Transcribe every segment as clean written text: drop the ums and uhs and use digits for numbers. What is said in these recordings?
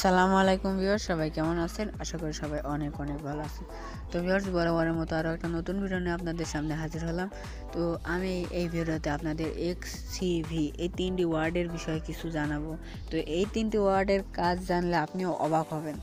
আসসালামু আলাইকুম ভিউয়ার্স, সবাই কেমন আছেন? আশা করি সবাই অনেক ভালো আছেন। তো ভিউয়ার্স, বরাবরের মতো আরও একটা নতুন ভিডিও নিয়ে আপনাদের সামনে হাজির হলাম। তো আমি এই ভিডিওতে আপনাদের এক্সসিভি এই তিনটি ওয়ার্ডের বিষয়ে কিছু জানাবো। তো এই তিনটি ওয়ার্ডের কাজ জানলে আপনিও অবাক হবেন।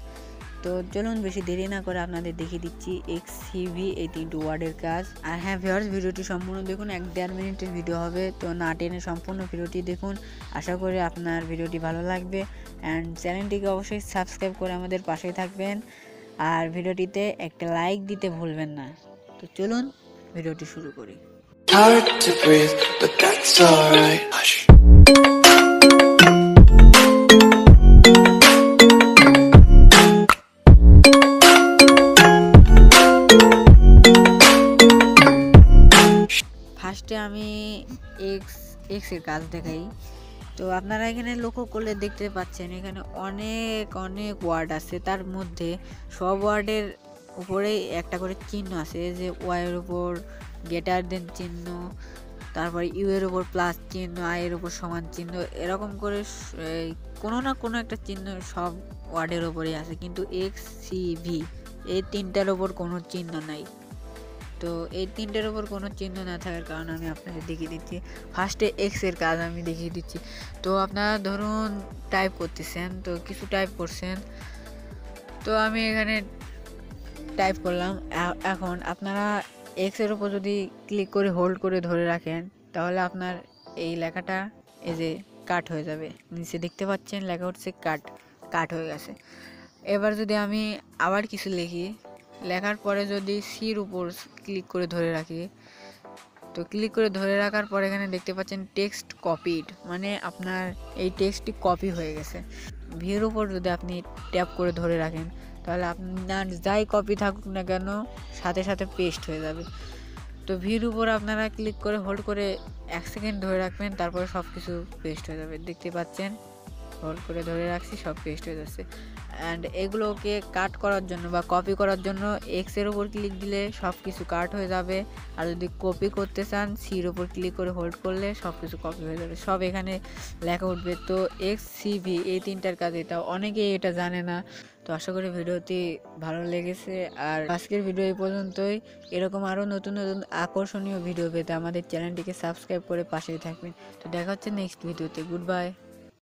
তো চলুন বেশি দেরি না করে আপনাদের দেখিয়ে দিচ্ছি এক্সসিভি এই তিনটি ওয়ার্ডের কাজ। আর হ্যাঁ ভিউয়ার্স, ভিডিওটি সম্পূর্ণ দেখুন, 1-1.5 মিনিটের ভিডিও হবে, তো না টেনে সম্পূর্ণ ভিডিওটি দেখুন। আশা করি আপনার ভিডিওটি ভালো লাগবে। অ্যান্ড চ্যানেলটিকে অবশ্যই সাবস্ক্রাইব করে আমাদের পাশেই থাকবেন, আর ভিডিওটিতে একটা লাইক দিতে ভুলবেন না। তো চলুন ভিডিওটি শুরু করি। Hard to breathe, but that's alright. ফার্স্টে আমি এক্স এর কাজ দেখাই। তো আপনারা এখানে লক্ষ্য করলে দেখতে পাচ্ছেন এখানে অনেক ওয়ার্ড আছে, তার মধ্যে সব ওয়ার্ডের উপরেই একটা করে চিহ্ন আছে, যে ওয়াইয়ের উপর গ্রেটার দেন চিহ্ন, তারপর ইউ এর উপর প্লাস চিহ্ন, আই এর উপর সমান চিহ্ন, এরকম করে কোনো না কোনো একটা চিহ্ন সব ওয়ার্ডের উপরেই আছে, কিন্তু এক্স সি ভি এই তিনটার উপর কোনো চিহ্ন নাই। তো এই তিনটের ওপর কোনো চিহ্ন না থাকার কারণে আমি আপনাদের দেখিয়ে দিচ্ছি। ফার্স্টে এক্স এর কাজ আমি দেখিয়ে দিচ্ছি। তো আপনারা ধরুন টাইপ করতেছেন, তো কিছু টাইপ করছেন, তো আমি এখানে টাইপ করলাম। এখন আপনারা এক্স এর উপর যদি ক্লিক করে হোল্ড করে ধরে রাখেন, তাহলে আপনার এই লেখাটা এই যে কাট হয়ে যাবে। নিচে দেখতে পাচ্ছেন লেখা হচ্ছে কাট হয়ে গেছে। এবার যদি আমি আবার কিছু লিখি, লেখার পরে যদি সির উপর ক্লিক করে ধরে রাখি, তো ক্লিক করে ধরে রাখার পরে এখানে দেখতে পাচ্ছেন টেক্সট কপিড, মানে আপনার এই টেক্সটটি কপি হয়ে গেছে। ভির উপর যদি আপনি ট্যাপ করে ধরে রাখেন, তাহলে আপনার যাই কপি থাকুক না কেন সাথে পেস্ট হয়ে যাবে। তো ভির উপর আপনারা ক্লিক করে হোল্ড করে 1 সেকেন্ড ধরে রাখবেন, তারপরে সব কিছু পেস্ট হয়ে যাবে। দেখতে পাচ্ছেন হোল্ড করে ধরে রাখছি, সব পেস্ট হয়ে যাচ্ছে। অ্যান্ড এগুলোকে কাট করার জন্য বা কপি করার জন্য এক্সের উপর ক্লিক দিলে সব কিছু কাট হয়ে যাবে, আর যদি কপি করতে চান সির উপর ক্লিক করে হোল্ড করলে সব কিছু কপি হয়ে যাবে, সব এখানে লেখা উঠবে। তো এক্স সিভি এই তিনটার কাজ এটা, অনেকেই এটা জানে না। তো আশা করি ভিডিওটি ভালো লেগেছে, আর আজকের ভিডিও এই পর্যন্তই। এরকম আরও নতুন আকর্ষণীয় ভিডিও পেতে আমাদের চ্যানেলটিকে সাবস্ক্রাইব করে পাশেই থাকবেন। তো দেখা হচ্ছে নেক্সট ভিডিওতে। Good bye.